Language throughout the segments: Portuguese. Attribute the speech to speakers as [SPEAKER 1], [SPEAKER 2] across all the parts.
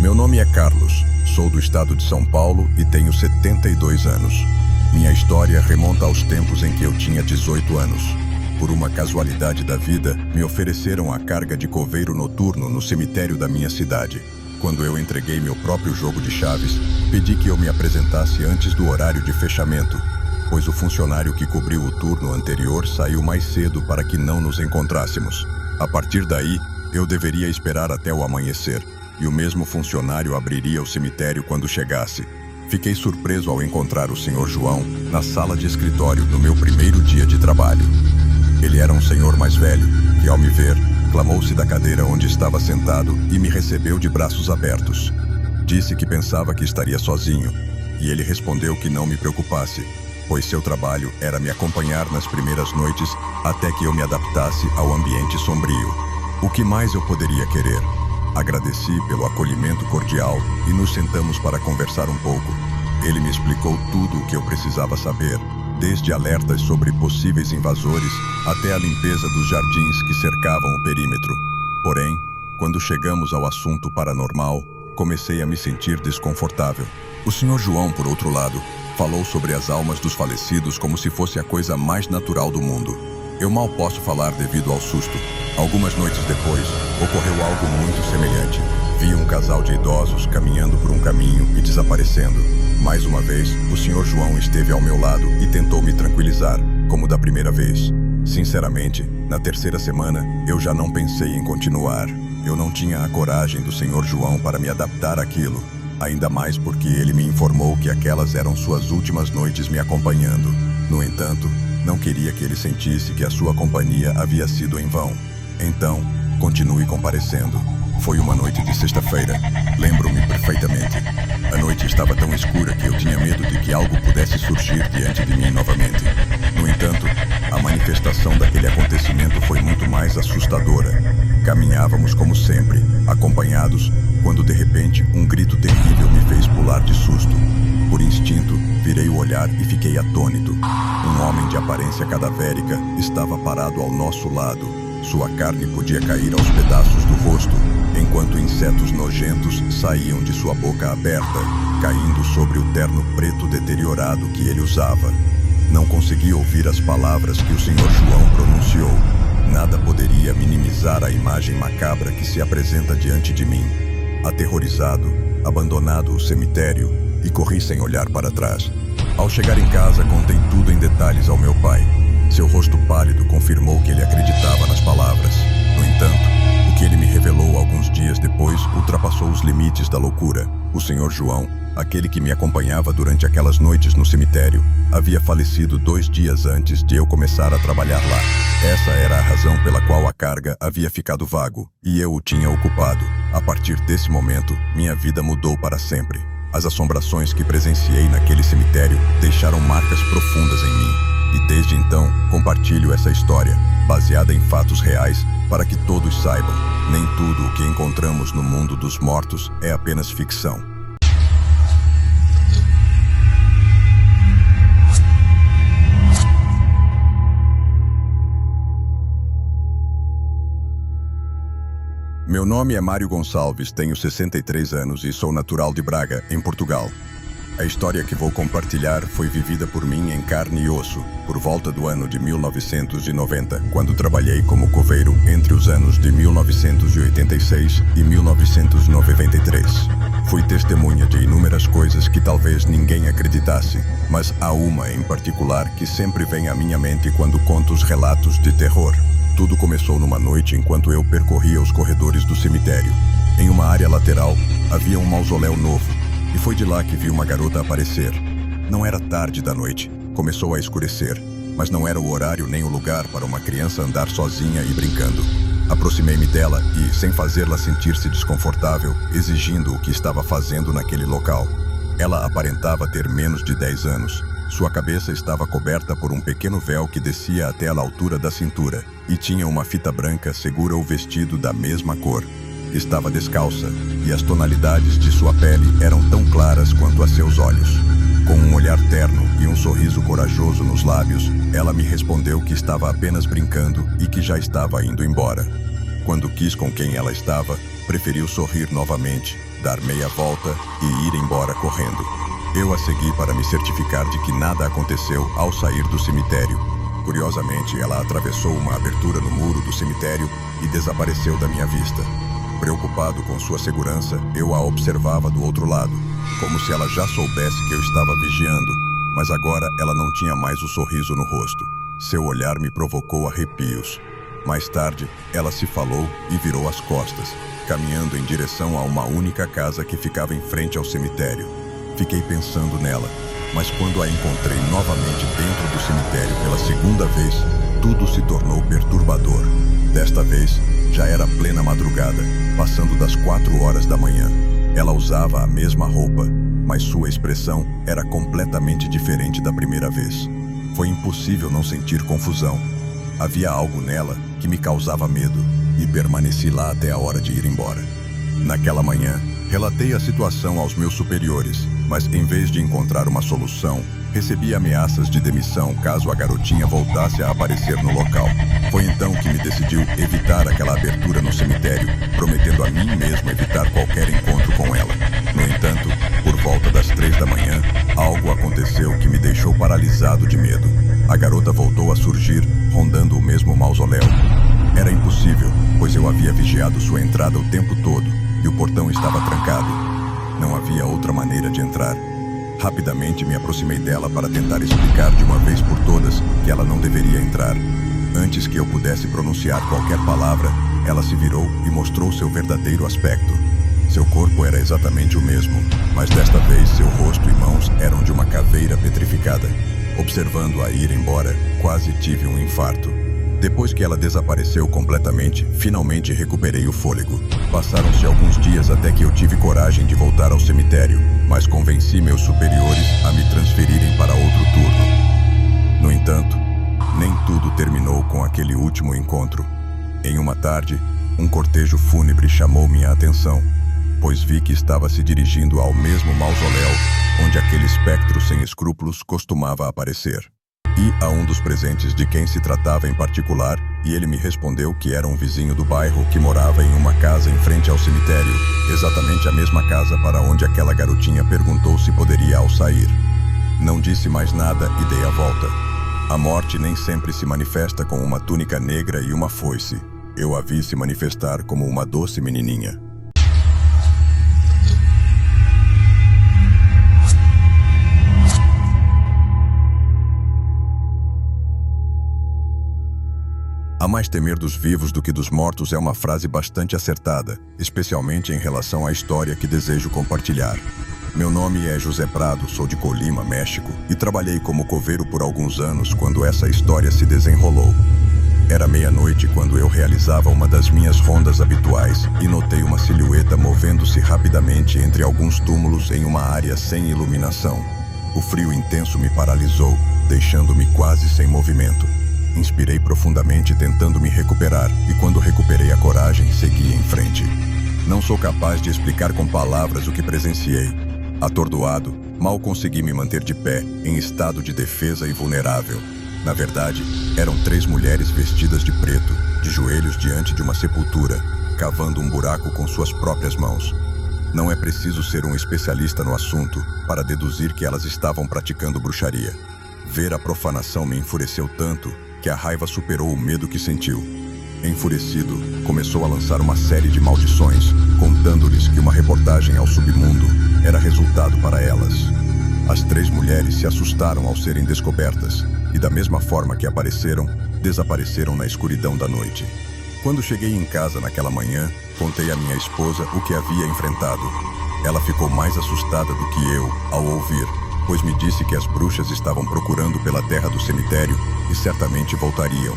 [SPEAKER 1] Meu nome é Carlos, sou do estado de São Paulo e tenho 72 anos. Minha história remonta aos tempos em que eu tinha 18 anos. Por uma casualidade da vida, me ofereceram a carga de coveiro noturno no cemitério da minha cidade. Quando eu entreguei meu próprio jogo de chaves, pedi que eu me apresentasse antes do horário de fechamento, pois o funcionário que cobriu o turno anterior saiu mais cedo para que não nos encontrássemos. A partir daí, eu deveria esperar até o amanhecer, e o mesmo funcionário abriria o cemitério quando chegasse. Fiquei surpreso ao encontrar o Sr. João na sala de escritório no meu primeiro dia de trabalho. Ele era um senhor mais velho, que ao me ver, clamou-se da cadeira onde estava sentado e me recebeu de braços abertos. Disse que pensava que estaria sozinho, e ele respondeu que não me preocupasse, pois seu trabalho era me acompanhar nas primeiras noites até que eu me adaptasse ao ambiente sombrio. O que mais eu poderia querer? Agradeci pelo acolhimento cordial e nos sentamos para conversar um pouco. Ele me explicou tudo o que eu precisava saber, desde alertas sobre possíveis invasores até a limpeza dos jardins que cercavam o perímetro. Porém, quando chegamos ao assunto paranormal, comecei a me sentir desconfortável. O Sr. João, por outro lado, falou sobre as almas dos falecidos como se fosse a coisa mais natural do mundo. Eu mal posso falar devido ao susto. Algumas noites depois, ocorreu algo muito semelhante. Vi um casal de idosos caminhando por um caminho e desaparecendo. Mais uma vez, o Sr. João esteve ao meu lado e tentou me tranquilizar, como da primeira vez. Sinceramente, na terceira semana, eu já não pensei em continuar. Eu não tinha a coragem do Sr. João para me adaptar àquilo. Ainda mais porque ele me informou que aquelas eram suas últimas noites me acompanhando. No entanto, não queria que ele sentisse que a sua companhia havia sido em vão. Então, continue comparecendo. Foi uma noite de sexta-feira. Lembro-me perfeitamente. A noite estava tão escura que eu tinha medo de que algo pudesse surgir diante de mim novamente. No entanto, a manifestação daquele acontecimento foi muito mais assustadora. Caminhávamos como sempre, acompanhados, quando de repente um grito terrível me fez pular de susto. Por instinto, virei o olhar e fiquei atônito. Um homem de aparência cadavérica estava parado ao nosso lado. Sua carne podia cair aos pedaços do rosto, enquanto insetos nojentos saíam de sua boca aberta, caindo sobre o terno preto deteriorado que ele usava. Não consegui ouvir as palavras que o Sr. João pronunciou. Nada poderia minimizar a imagem macabra que se apresenta diante de mim. Aterrorizado, abandonado o cemitério, e corri sem olhar para trás. Ao chegar em casa, contei tudo em detalhes ao meu pai. Seu rosto pálido confirmou que ele acreditava nas palavras. No entanto, o que ele me revelou alguns dias depois ultrapassou os limites da loucura. O Sr. João, aquele que me acompanhava durante aquelas noites no cemitério, havia falecido 2 dias antes de eu começar a trabalhar lá. Essa era a razão pela qual a carga havia ficado vago, e eu o tinha ocupado. A partir desse momento, minha vida mudou para sempre. As assombrações que presenciei naquele cemitério deixaram marcas profundas em mim. E desde então, compartilho essa história, baseada em fatos reais, para que todos saibam, nem tudo o que encontramos no mundo dos mortos é apenas ficção. Meu nome é Mário Gonçalves, tenho 63 anos e sou natural de Braga, em Portugal. A história que vou compartilhar foi vivida por mim em carne e osso, por volta do ano de 1990, quando trabalhei como coveiro entre os anos de 1986 e 1993. Fui testemunha de inúmeras coisas que talvez ninguém acreditasse, mas há uma em particular que sempre vem à minha mente quando conto os relatos de terror. Tudo começou numa noite enquanto eu percorria os corredores do cemitério. Em uma área lateral, havia um mausoléu novo, e foi de lá que vi uma garota aparecer. Não era tarde da noite, começou a escurecer, mas não era o horário nem o lugar para uma criança andar sozinha e brincando. Aproximei-me dela e, sem fazê-la sentir-se desconfortável, exigindo o que estava fazendo naquele local. Ela aparentava ter menos de 10 anos. Sua cabeça estava coberta por um pequeno véu que descia até a altura da cintura, e tinha uma fita branca segura o vestido da mesma cor. Estava descalça, e as tonalidades de sua pele eram tão claras quanto a seus olhos. Com um olhar terno e um sorriso corajoso nos lábios, ela me respondeu que estava apenas brincando e que já estava indo embora. Quando quis com quem ela estava, preferiu sorrir novamente, dar meia volta e ir embora correndo. Eu a segui para me certificar de que nada aconteceu ao sair do cemitério. Curiosamente, ela atravessou uma abertura no muro do cemitério e desapareceu da minha vista. Preocupado com sua segurança, eu a observava do outro lado, como se ela já soubesse que eu estava vigiando, mas agora ela não tinha mais o sorriso no rosto. Seu olhar me provocou arrepios. Mais tarde, ela se falou e virou as costas, caminhando em direção a uma única casa que ficava em frente ao cemitério. Fiquei pensando nela, mas quando a encontrei novamente dentro do cemitério pela segunda vez, tudo se tornou perturbador. Desta vez, já era plena madrugada, passando das 4 horas da manhã. Ela usava a mesma roupa, mas sua expressão era completamente diferente da primeira vez. Foi impossível não sentir confusão. Havia algo nela que me causava medo e permaneci lá até a hora de ir embora. Naquela manhã, relatei a situação aos meus superiores, mas em vez de encontrar uma solução, recebi ameaças de demissão caso a garotinha voltasse a aparecer no local. Foi então que me decidiu evitar aquela abertura no cemitério, prometendo a mim mesmo evitar qualquer encontro com ela. No entanto, por volta das 3 da manhã, algo aconteceu que me deixou paralisado de medo. A garota voltou a surgir, rondando o mesmo mausoléu. Era impossível, pois eu havia vigiado sua entrada o tempo todo e o portão estava trancado. Não havia outra maneira de entrar. Rapidamente me aproximei dela para tentar explicar de uma vez por todas que ela não deveria entrar. Antes que eu pudesse pronunciar qualquer palavra, ela se virou e mostrou seu verdadeiro aspecto. Seu corpo era exatamente o mesmo, mas desta vez seu rosto e mãos eram de uma caveira petrificada. Observando-a ir embora, quase tive um infarto. Depois que ela desapareceu completamente, finalmente recuperei o fôlego. Passaram-se alguns dias até que eu tive coragem de voltar ao cemitério, mas convenci meus superiores a me transferirem para outro turno. No entanto, nem tudo terminou com aquele último encontro. Em uma tarde, um cortejo fúnebre chamou minha atenção, pois vi que estava se dirigindo ao mesmo mausoléu onde aquele espectro sem escrúpulos costumava aparecer. E a um dos presentes de quem se tratava em particular, e ele me respondeu que era um vizinho do bairro que morava em uma casa em frente ao cemitério, exatamente a mesma casa para onde aquela garotinha perguntou se poderia ao sair. Não disse mais nada e dei a volta. A morte nem sempre se manifesta com uma túnica negra e uma foice. Eu a vi se manifestar como uma doce menininha. Há mais temer dos vivos do que dos mortos é uma frase bastante acertada, especialmente em relação à história que desejo compartilhar. Meu nome é José Prado, sou de Colima, México, e trabalhei como coveiro por alguns anos quando essa história se desenrolou. Era meia-noite quando eu realizava uma das minhas rondas habituais e notei uma silhueta movendo-se rapidamente entre alguns túmulos em uma área sem iluminação. O frio intenso me paralisou, deixando-me quase sem movimento. Inspirei profundamente tentando me recuperar e quando recuperei a coragem, segui em frente. Não sou capaz de explicar com palavras o que presenciei. Atordoado, mal consegui me manter de pé, em estado de defesa e vulnerável. Na verdade, eram 3 mulheres vestidas de preto, de joelhos diante de uma sepultura, cavando um buraco com suas próprias mãos. Não é preciso ser um especialista no assunto para deduzir que elas estavam praticando bruxaria. Ver a profanação me enfureceu tanto que a raiva superou o medo que sentiu. Enfurecido, começou a lançar uma série de maldições, contando-lhes que uma reportagem ao submundo era resultado para elas. As 3 mulheres se assustaram ao serem descobertas e, da mesma forma que apareceram, desapareceram na escuridão da noite. Quando cheguei em casa naquela manhã, contei à minha esposa o que havia enfrentado. Ela ficou mais assustada do que eu ao ouvir, pois me disse que as bruxas estavam procurando pela terra do cemitério e certamente voltariam.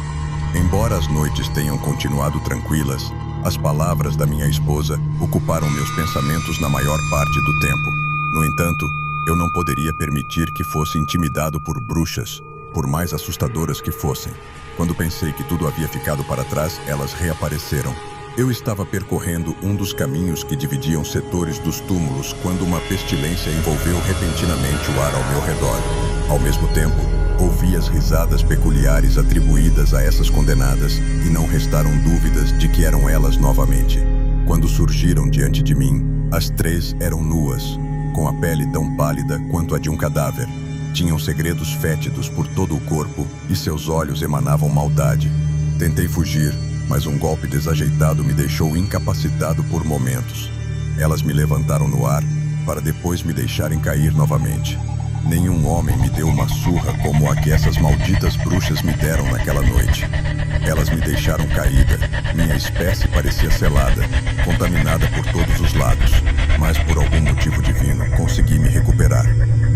[SPEAKER 1] Embora as noites tenham continuado tranquilas, as palavras da minha esposa ocuparam meus pensamentos na maior parte do tempo. No entanto, eu não poderia permitir que fosse intimidado por bruxas, por mais assustadoras que fossem. Quando pensei que tudo havia ficado para trás, elas reapareceram. Eu estava percorrendo um dos caminhos que dividiam setores dos túmulos quando uma pestilência envolveu repentinamente o ar ao meu redor. Ao mesmo tempo, ouvi as risadas peculiares atribuídas a essas condenadas e não restaram dúvidas de que eram elas novamente. Quando surgiram diante de mim, as três eram nuas, com a pele tão pálida quanto a de um cadáver. Tinham segredos fétidos por todo o corpo e seus olhos emanavam maldade. Tentei fugir, mas um golpe desajeitado me deixou incapacitado por momentos. Elas me levantaram no ar, para depois me deixarem cair novamente. Nenhum homem me deu uma surra como a que essas malditas bruxas me deram naquela noite. Elas me deixaram caída. Minha espécie parecia selada, contaminada por todos os lados. Mas por algum motivo divino, consegui me recuperar.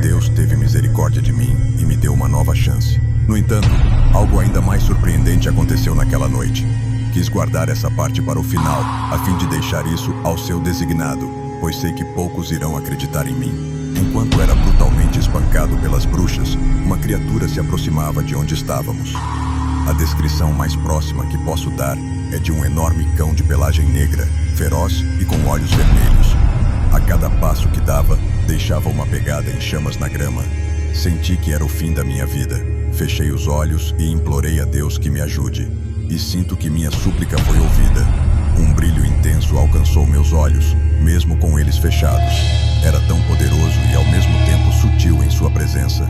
[SPEAKER 1] Deus teve misericórdia de mim e me deu uma nova chance. No entanto, algo ainda mais surpreendente aconteceu naquela noite. Quis guardar essa parte para o final, a fim de deixar isso ao seu designado, pois sei que poucos irão acreditar em mim. Enquanto era brutalmente espancado pelas bruxas, uma criatura se aproximava de onde estávamos. A descrição mais próxima que posso dar é de um enorme cão de pelagem negra, feroz e com olhos vermelhos. A cada passo que dava, deixava uma pegada em chamas na grama. Senti que era o fim da minha vida. Fechei os olhos e implorei a Deus que me ajude. E sinto que minha súplica foi ouvida. Um brilho intenso alcançou meus olhos, mesmo com eles fechados. Era tão poderoso e ao mesmo tempo sutil em sua presença.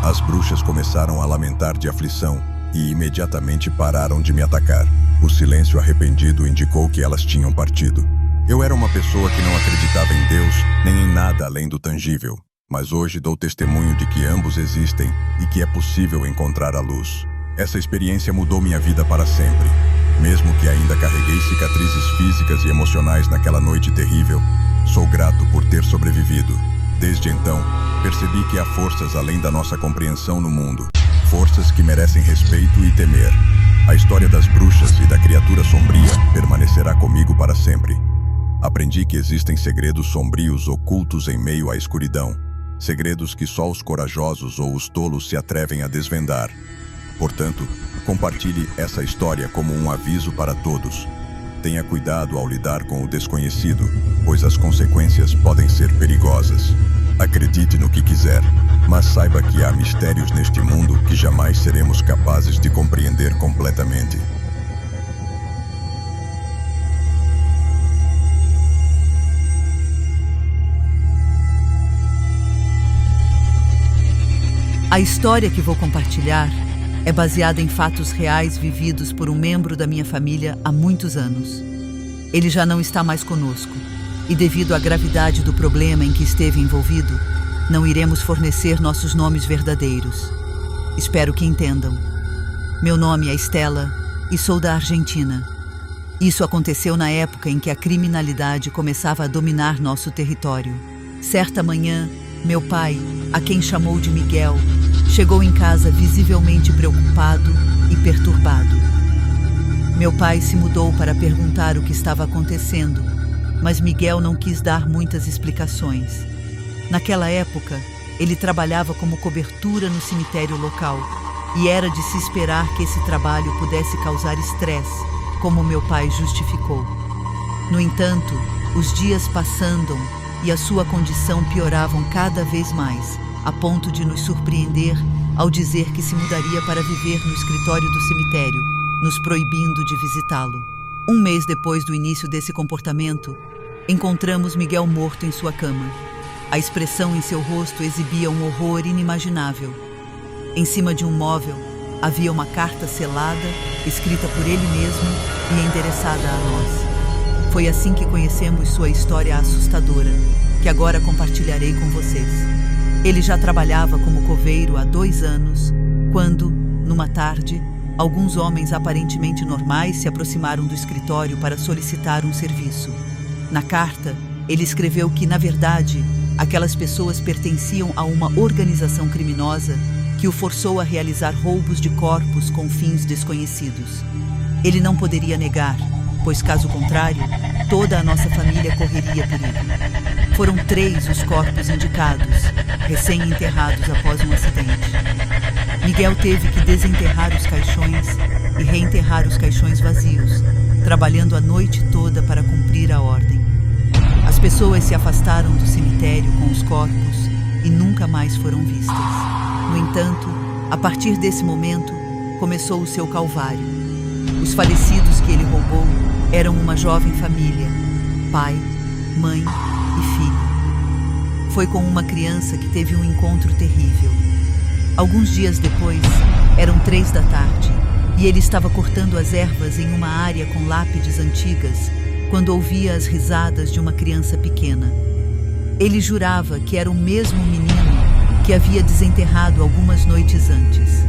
[SPEAKER 1] As bruxas começaram a lamentar de aflição e imediatamente pararam de me atacar. O silêncio arrependido indicou que elas tinham partido. Eu era uma pessoa que não acreditava em Deus nem em nada além do tangível, mas hoje dou testemunho de que ambos existem e que é possível encontrar a luz. Essa experiência mudou minha vida para sempre. Mesmo que ainda carreguei cicatrizes físicas e emocionais naquela noite terrível, sou grato por ter sobrevivido. Desde então, percebi que há forças além da nossa compreensão no mundo, forças que merecem respeito e temer. A história das bruxas e da criatura sombria permanecerá comigo para sempre. Aprendi que existem segredos sombrios ocultos em meio à escuridão, segredos que só os corajosos ou os tolos se atrevem a desvendar. Portanto, compartilhe essa história como um aviso para todos. Tenha cuidado ao lidar com o desconhecido, pois as consequências podem ser perigosas. Acredite no que quiser, mas saiba que há mistérios neste mundo que jamais seremos capazes de compreender completamente.
[SPEAKER 2] A história que vou compartilhar é baseada em fatos reais vividos por um membro da minha família há muitos anos. Ele já não está mais conosco, e devido à gravidade do problema em que esteve envolvido, não iremos fornecer nossos nomes verdadeiros. Espero que entendam. Meu nome é Estela e sou da Argentina. Isso aconteceu na época em que a criminalidade começava a dominar nosso território. Certa manhã, meu pai, a quem chamou de Miguel, chegou em casa visivelmente preocupado e perturbado. Meu pai se mudou para perguntar o que estava acontecendo, mas Miguel não quis dar muitas explicações. Naquela época, ele trabalhava como cobertura no cemitério local, e era de se esperar que esse trabalho pudesse causar estresse, como meu pai justificou. No entanto, os dias passando e a sua condição pioravam cada vez mais, a ponto de nos surpreender ao dizer que se mudaria para viver no escritório do cemitério, nos proibindo de visitá-lo. Um mês depois do início desse comportamento, encontramos Miguel morto em sua cama. A expressão em seu rosto exibia um horror inimaginável. Em cima de um móvel, havia uma carta selada, escrita por ele mesmo e endereçada a nós. Foi assim que conhecemos sua história assustadora, que agora compartilharei com vocês. Ele já trabalhava como coveiro há 2 anos, quando, numa tarde, alguns homens aparentemente normais se aproximaram do escritório para solicitar um serviço. Na carta, ele escreveu que, na verdade, aquelas pessoas pertenciam a uma organização criminosa que o forçou a realizar roubos de corpos com fins desconhecidos. Ele não poderia negar, pois, caso contrário, toda a nossa família correria perigo. Foram 3 os corpos indicados, recém-enterrados após um acidente. Miguel teve que desenterrar os caixões e reenterrar os caixões vazios, trabalhando a noite toda para cumprir a ordem. As pessoas se afastaram do cemitério com os corpos e nunca mais foram vistas. No entanto, a partir desse momento, começou o seu calvário. Os falecidos que ele roubou eram uma jovem família, pai, mãe e filho. Foi com uma criança que teve um encontro terrível. Alguns dias depois, eram 3 da tarde, e ele estava cortando as ervas em uma área com lápides antigas, quando ouvia as risadas de uma criança pequena. Ele jurava que era o mesmo menino que havia desenterrado algumas noites antes,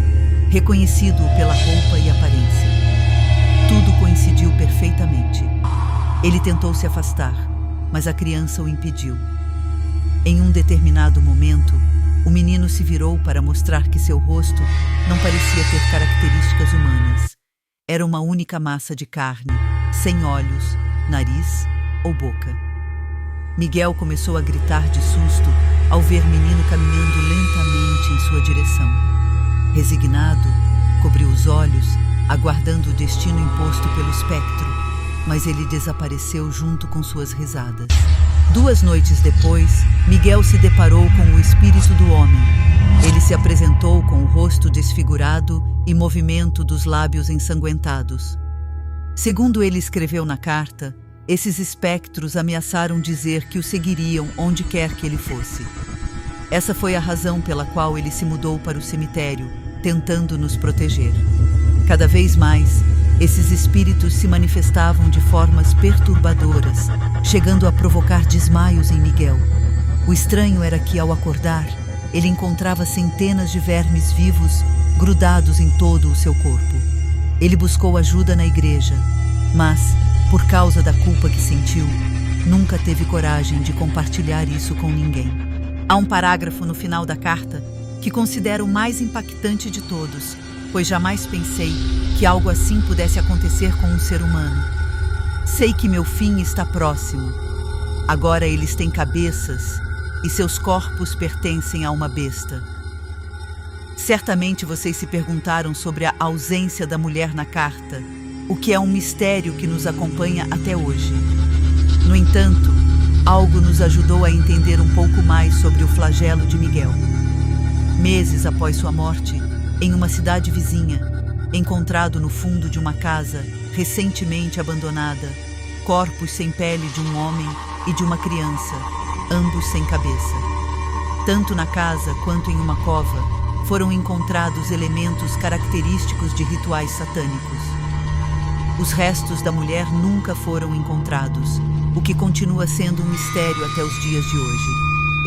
[SPEAKER 2] reconhecido-o pela roupa e aparência. Tudo coincidiu perfeitamente. Ele tentou se afastar, mas a criança o impediu. Em um determinado momento, o menino se virou para mostrar que seu rosto não parecia ter características humanas. Era uma única massa de carne, sem olhos, nariz ou boca. Miguel começou a gritar de susto ao ver o menino caminhando lentamente em sua direção. Resignado, cobriu os olhos, aguardando o destino imposto pelo espectro, mas ele desapareceu junto com suas risadas. 2 noites depois, Miguel se deparou com o espírito do homem. Ele se apresentou com o rosto desfigurado e movimento dos lábios ensanguentados. Segundo ele escreveu na carta, esses espectros ameaçaram dizer que o seguiriam onde quer que ele fosse. Essa foi a razão pela qual ele se mudou para o cemitério, tentando nos proteger. Cada vez mais, esses espíritos se manifestavam de formas perturbadoras, chegando a provocar desmaios em Miguel. O estranho era que, ao acordar, ele encontrava centenas de vermes vivos grudados em todo o seu corpo. Ele buscou ajuda na igreja, mas, por causa da culpa que sentiu, nunca teve coragem de compartilhar isso com ninguém. Há um parágrafo no final da carta que considero o mais impactante de todos, pois jamais pensei que algo assim pudesse acontecer com um ser humano. Sei que meu fim está próximo. Agora eles têm cabeças e seus corpos pertencem a uma besta. Certamente vocês se perguntaram sobre a ausência da mulher na carta, o que é um mistério que nos acompanha até hoje. No entanto, algo nos ajudou a entender um pouco mais sobre o flagelo de Miguel. Meses após sua morte, em uma cidade vizinha, encontrado no fundo de uma casa recentemente abandonada, corpos sem pele de um homem e de uma criança, ambos sem cabeça. Tanto na casa quanto em uma cova, foram encontrados elementos característicos de rituais satânicos. Os restos da mulher nunca foram encontrados, o que continua sendo um mistério até os dias de hoje.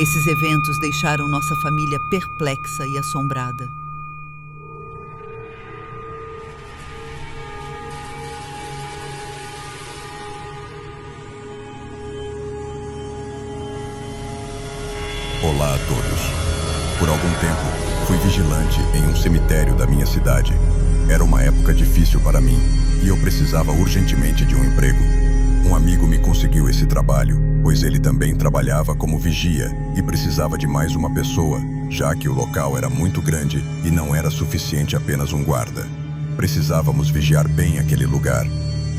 [SPEAKER 2] Esses eventos deixaram nossa família perplexa e assombrada.
[SPEAKER 1] Olá a todos. Por algum tempo, fui vigilante em um cemitério da minha cidade. Era uma época difícil para mim e eu precisava urgentemente de um emprego. Um amigo me conseguiu esse trabalho, pois ele também trabalhava como vigia e precisava de mais uma pessoa, já que o local era muito grande e não era suficiente apenas um guarda. Precisávamos vigiar bem aquele lugar,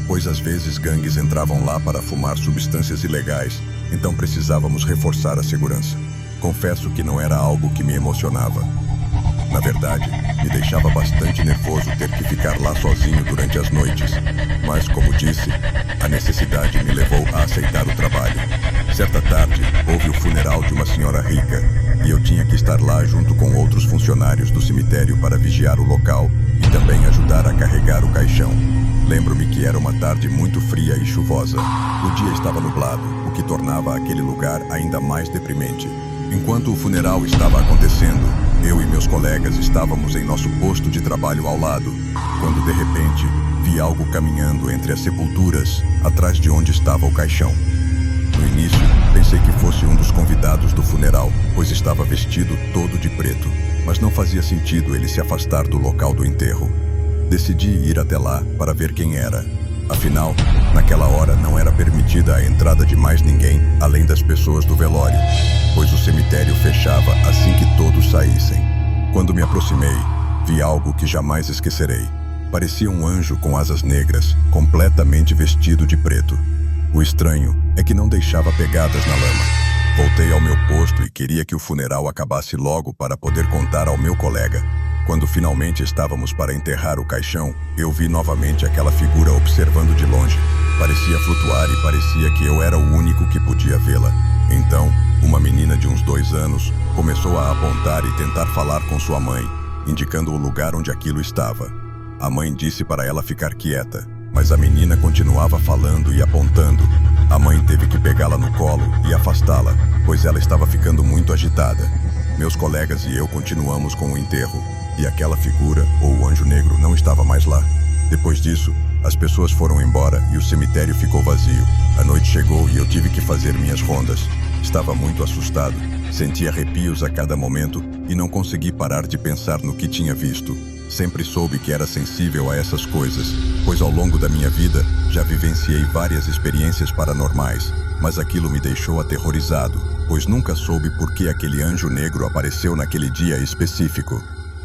[SPEAKER 1] pois às vezes gangues entravam lá para fumar substâncias ilegais, então precisávamos reforçar a segurança. Confesso que não era algo que me emocionava. Na verdade, me deixava bastante nervoso ter que ficar lá sozinho durante as noites. Mas, como disse, a necessidade me levou a aceitar o trabalho. Certa tarde, houve o funeral de uma senhora rica, e eu tinha que estar lá junto com outros funcionários do cemitério para vigiar o local e também ajudar a carregar o caixão. Lembro-me que era uma tarde muito fria e chuvosa. O dia estava nublado, o que tornava aquele lugar ainda mais deprimente. Enquanto o funeral estava acontecendo, eu e meus colegas estávamos em nosso posto de trabalho ao lado, quando de repente vi algo caminhando entre as sepulturas, atrás de onde estava o caixão. No início, pensei que fosse um dos convidados do funeral, pois estava vestido todo de preto, mas não fazia sentido ele se afastar do local do enterro. Decidi ir até lá para ver quem era. Afinal, naquela hora não era permitida a entrada de mais ninguém além das pessoas do velório, pois o cemitério fechava assim que todos saíssem. Quando me aproximei, vi algo que jamais esquecerei. Parecia um anjo com asas negras, completamente vestido de preto. O estranho é que não deixava pegadas na lama. Voltei ao meu posto e queria que o funeral acabasse logo para poder contar ao meu colega. Quando finalmente estávamos para enterrar o caixão, eu vi novamente aquela figura observando de longe. Parecia flutuar e parecia que eu era o único que podia vê-la. Então, uma menina de uns 2 anos começou a apontar e tentar falar com sua mãe, indicando o lugar onde aquilo estava. A mãe disse para ela ficar quieta, mas a menina continuava falando e apontando. A mãe teve que pegá-la no colo e afastá-la, pois ela estava ficando muito agitada. Meus colegas e eu continuamos com o enterro, e aquela figura, ou o anjo negro, não estava mais lá. Depois disso, as pessoas foram embora e o cemitério ficou vazio. A noite chegou e eu tive que fazer minhas rondas. Estava muito assustado, sentia arrepios a cada momento e não consegui parar de pensar no que tinha visto. Sempre soube que era sensível a essas coisas, pois ao longo da minha vida já vivenciei várias experiências paranormais, mas aquilo me deixou aterrorizado, pois nunca soube por que aquele anjo negro apareceu naquele dia específico.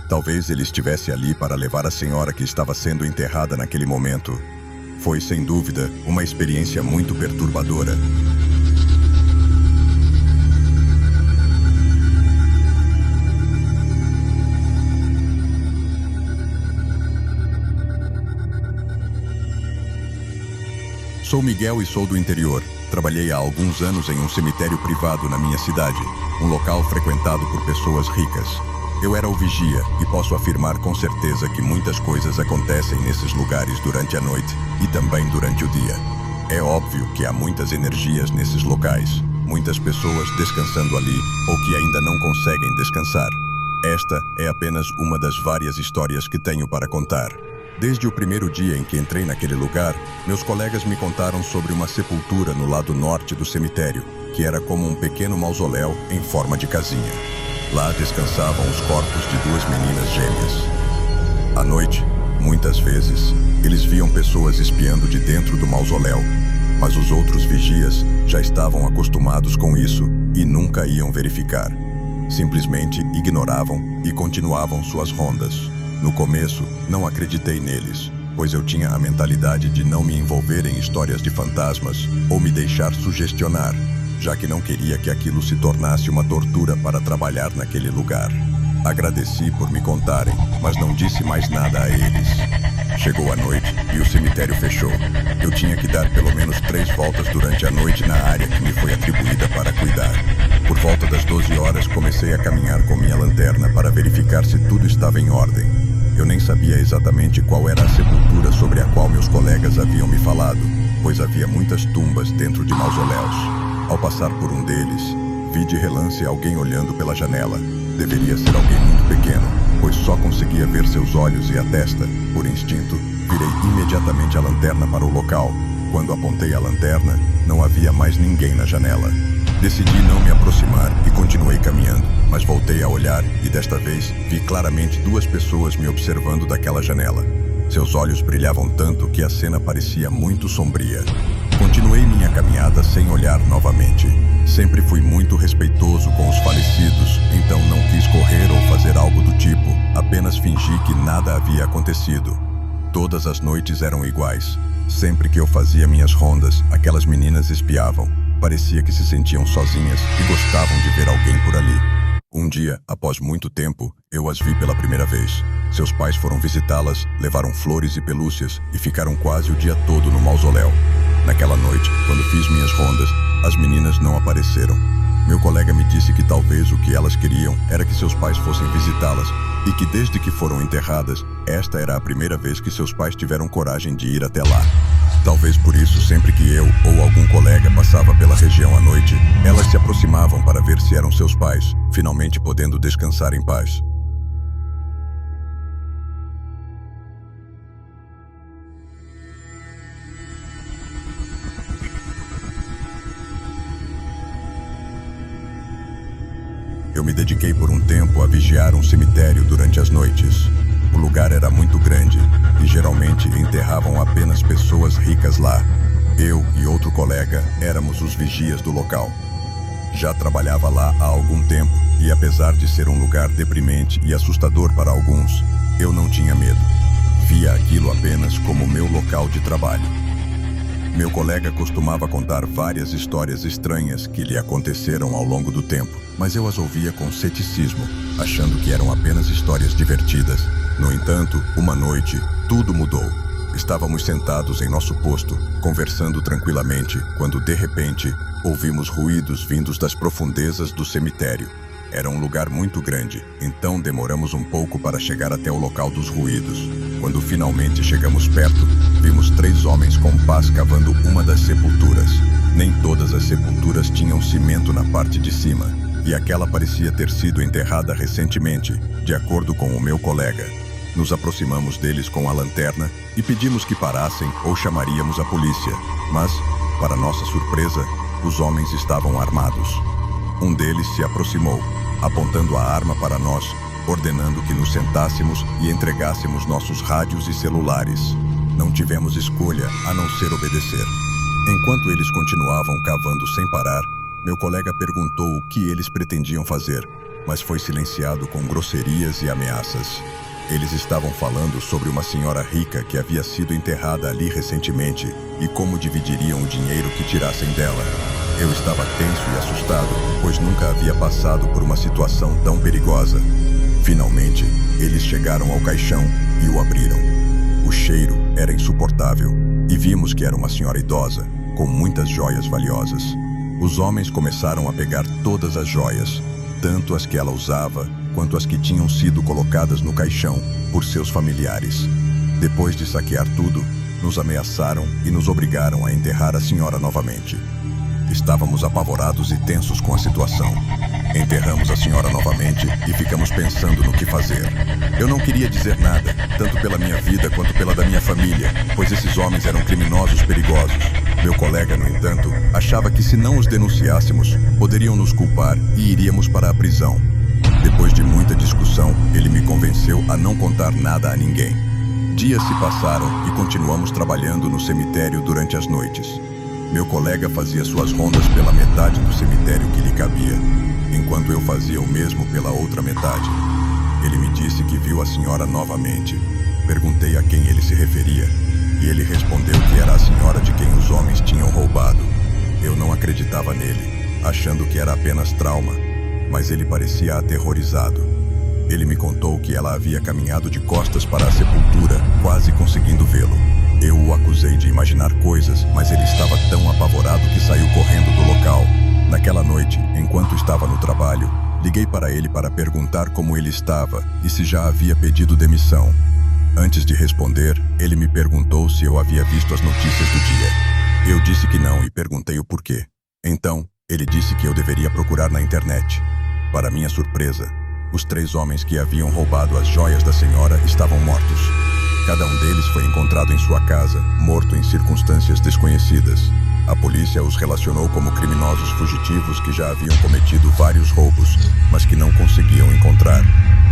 [SPEAKER 1] Talvez ele estivesse ali para levar a senhora que estava sendo enterrada naquele momento. Foi, sem dúvida, uma experiência muito perturbadora. Sou Miguel e sou do interior. Trabalhei há alguns anos em um cemitério privado na minha cidade, um local frequentado por pessoas ricas. Eu era o vigia e posso afirmar com certeza que muitas coisas acontecem nesses lugares durante a noite e também durante o dia. É óbvio que há muitas energias nesses locais, muitas pessoas descansando ali ou que ainda não conseguem descansar. Esta é apenas uma das várias histórias que tenho para contar. Desde o primeiro dia em que entrei naquele lugar, meus colegas me contaram sobre uma sepultura no lado norte do cemitério, que era como um pequeno mausoléu em forma de casinha. Lá descansavam os corpos de 2 meninas gêmeas. À noite, muitas vezes, eles viam pessoas espiando de dentro do mausoléu, mas os outros vigias já estavam acostumados com isso e nunca iam verificar. Simplesmente ignoravam e continuavam suas rondas. No começo, não acreditei neles, pois eu tinha a mentalidade de não me envolver em histórias de fantasmas ou me deixar sugestionar, já que não queria que aquilo se tornasse uma tortura para trabalhar naquele lugar. Agradeci por me contarem, mas não disse mais nada a eles. Chegou a noite e o cemitério fechou. Eu tinha que dar pelo menos 3 voltas durante a noite na área que me foi atribuída para cuidar. Por volta das 12 horas, comecei a caminhar com minha lanterna para verificar se tudo estava em ordem. Eu nem sabia exatamente qual era a sepultura sobre a qual meus colegas haviam me falado, pois havia muitas tumbas dentro de mausoléus. Ao passar por um deles, vi de relance alguém olhando pela janela. Deveria ser alguém muito pequeno, pois só conseguia ver seus olhos e a testa. Por instinto, virei imediatamente a lanterna para o local. Quando apontei a lanterna, não havia mais ninguém na janela. Decidi não me aproximar e continuei caminhando, mas voltei a olhar e desta vez vi claramente 2 pessoas me observando daquela janela. Seus olhos brilhavam tanto que a cena parecia muito sombria. Continuei minha caminhada sem olhar novamente. Sempre fui muito respeitoso com os falecidos, então não quis correr ou fazer algo do tipo, apenas fingi que nada havia acontecido. Todas as noites eram iguais. Sempre que eu fazia minhas rondas, aquelas meninas espiavam. Parecia que se sentiam sozinhas e gostavam de ver alguém por ali. Um dia, após muito tempo, eu as vi pela primeira vez. Seus pais foram visitá-las, levaram flores e pelúcias e ficaram quase o dia todo no mausoléu. Naquela noite, quando fiz minhas rondas, as meninas não apareceram. Meu colega me disse que talvez o que elas queriam era que seus pais fossem visitá-las e que desde que foram enterradas, esta era a primeira vez que seus pais tiveram coragem de ir até lá. Talvez por isso, sempre que eu ou algum colega passava pela região à noite, elas se aproximavam para ver se eram seus pais, finalmente podendo descansar em paz. Eu me dediquei por um tempo a vigiar um cemitério durante as noites. O lugar era muito grande e geralmente enterravam apenas pessoas ricas lá. Eu e outro colega éramos os vigias do local. Já trabalhava lá há algum tempo e apesar de ser um lugar deprimente e assustador para alguns, eu não tinha medo. Via aquilo apenas como meu local de trabalho. Meu colega costumava contar várias histórias estranhas que lhe aconteceram ao longo do tempo, mas eu as ouvia com ceticismo, achando que eram apenas histórias divertidas. No entanto, uma noite, tudo mudou. Estávamos sentados em nosso posto, conversando tranquilamente, quando de repente, ouvimos ruídos vindos das profundezas do cemitério. Era um lugar muito grande, então demoramos um pouco para chegar até o local dos ruídos. Quando finalmente chegamos perto, vimos 3 homens com pás cavando uma das sepulturas. Nem todas as sepulturas tinham cimento na parte de cima, e aquela parecia ter sido enterrada recentemente, de acordo com o meu colega. Nos aproximamos deles com a lanterna e pedimos que parassem ou chamaríamos a polícia, mas, para nossa surpresa, os homens estavam armados. Um deles se aproximou, apontando a arma para nós, ordenando que nos sentássemos e entregássemos nossos rádios e celulares. Não tivemos escolha a não ser obedecer. Enquanto eles continuavam cavando sem parar, meu colega perguntou o que eles pretendiam fazer, mas foi silenciado com grosserias e ameaças. Eles estavam falando sobre uma senhora rica que havia sido enterrada ali recentemente e como dividiriam o dinheiro que tirassem dela. Eu estava tenso e assustado, pois nunca havia passado por uma situação tão perigosa. Finalmente, eles chegaram ao caixão e o abriram. O cheiro era insuportável e vimos que era uma senhora idosa, com muitas joias valiosas. Os homens começaram a pegar todas as joias, tanto as que ela usava quanto as que tinham sido colocadas no caixão por seus familiares. Depois de saquear tudo, nos ameaçaram e nos obrigaram a enterrar a senhora novamente. Estávamos apavorados e tensos com a situação. Enterramos a senhora novamente e ficamos pensando no que fazer. Eu não queria dizer nada, tanto pela minha vida quanto pela da minha família, pois esses homens eram criminosos perigosos. Meu colega, no entanto, achava que se não os denunciássemos, poderiam nos culpar e iríamos para a prisão. Depois de muita discussão, ele me convenceu a não contar nada a ninguém. Dias se passaram e continuamos trabalhando no cemitério durante as noites. Meu colega fazia suas rondas pela metade do cemitério que lhe cabia, enquanto eu fazia o mesmo pela outra metade. Ele me disse que viu a senhora novamente. Perguntei a quem ele se referia, e ele respondeu que era a senhora de quem os homens tinham roubado. Eu não acreditava nele, achando que era apenas trauma, mas ele parecia aterrorizado. Ele me contou que ela havia caminhado de costas para a sepultura, quase conseguindo vê-lo. Eu o acusei de imaginar coisas, mas ele estava tão apavorado que saiu correndo do local. Naquela noite, enquanto estava no trabalho, liguei para ele para perguntar como ele estava e se já havia pedido demissão. Antes de responder, ele me perguntou se eu havia visto as notícias do dia. Eu disse que não e perguntei o porquê. Então, ele disse que eu deveria procurar na internet. Para minha surpresa, os 3 homens que haviam roubado as joias da senhora estavam mortos. Cada um deles foi encontrado em sua casa, morto em circunstâncias desconhecidas. A polícia os relacionou como criminosos fugitivos que já haviam cometido vários roubos, mas que não conseguiam encontrar.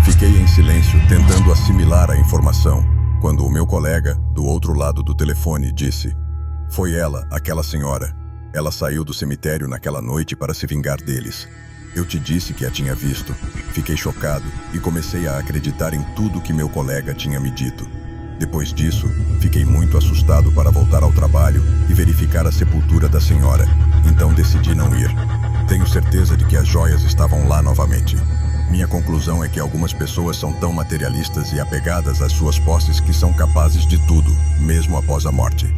[SPEAKER 1] Fiquei em silêncio, tentando assimilar a informação, quando o meu colega, do outro lado do telefone, disse: "Foi ela, aquela senhora. Ela saiu do cemitério naquela noite para se vingar deles. Eu te disse que a tinha visto." Fiquei chocado e comecei a acreditar em tudo que meu colega tinha me dito. Depois disso, fiquei muito assustado para voltar ao trabalho e verificar a sepultura da senhora. Então decidi não ir. Tenho certeza de que as joias estavam lá novamente. Minha conclusão é que algumas pessoas são tão materialistas e apegadas às suas posses que são capazes de tudo, mesmo após a morte.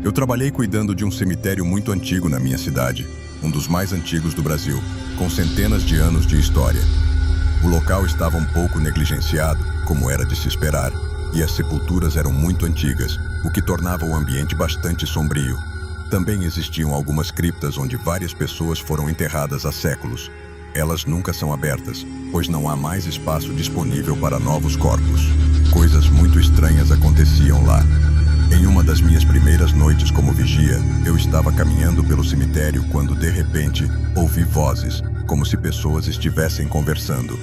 [SPEAKER 1] Eu trabalhei cuidando de um cemitério muito antigo na minha cidade, um dos mais antigos do Brasil, com centenas de anos de história. O local estava um pouco negligenciado, como era de se esperar, e as sepulturas eram muito antigas, o que tornava o ambiente bastante sombrio. Também existiam algumas criptas onde várias pessoas foram enterradas há séculos. Elas nunca são abertas, pois não há mais espaço disponível para novos corpos. Coisas muito estranhas aconteciam lá. Em uma das minhas primeiras noites como vigia, eu estava caminhando pelo cemitério quando, de repente, ouvi vozes, como se pessoas estivessem conversando.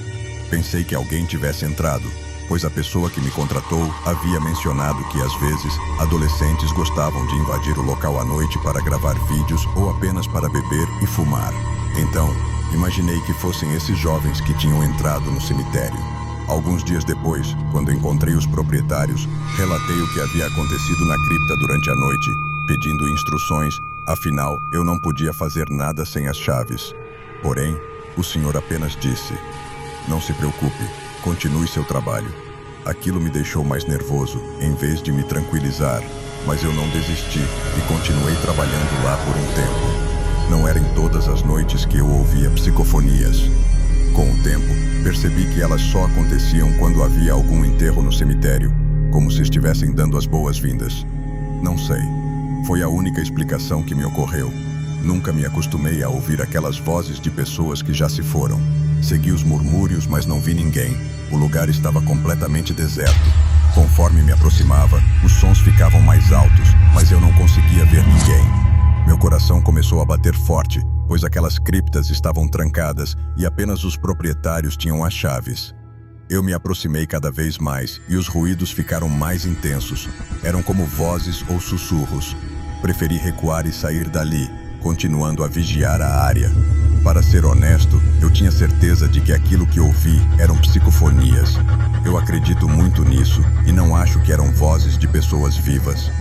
[SPEAKER 1] Pensei que alguém tivesse entrado, pois a pessoa que me contratou havia mencionado que, às vezes, adolescentes gostavam de invadir o local à noite para gravar vídeos ou apenas para beber e fumar. Então, Imaginei que fossem esses jovens que tinham entrado no cemitério. Alguns dias depois, quando encontrei os proprietários, relatei o que havia acontecido na cripta durante a noite, pedindo instruções, afinal, eu não podia fazer nada sem as chaves. Porém, o senhor apenas disse: "Não se preocupe, continue seu trabalho." Aquilo me deixou mais nervoso, em vez de me tranquilizar, mas eu não desisti e continuei trabalhando lá por um tempo. Não era em todas as noites que eu ouvia psicofonias. Com o tempo, percebi que elas só aconteciam quando havia algum enterro no cemitério, como se estivessem dando as boas-vindas. Não sei. Foi a única explicação que me ocorreu. Nunca me acostumei a ouvir aquelas vozes de pessoas que já se foram. Segui os murmúrios, mas não vi ninguém. O lugar estava completamente deserto. Conforme me aproximava, os sons ficavam mais altos, mas eu não conseguia ver ninguém. Meu coração começou a bater forte, pois aquelas criptas estavam trancadas e apenas os proprietários tinham as chaves. Eu me aproximei cada vez mais e os ruídos ficaram mais intensos. Eram como vozes ou sussurros. Preferi recuar e sair dali, continuando a vigiar a área. Para ser honesto, eu tinha certeza de que aquilo que ouvi eram psicofonias. Eu acredito muito nisso e não acho que eram vozes de pessoas vivas.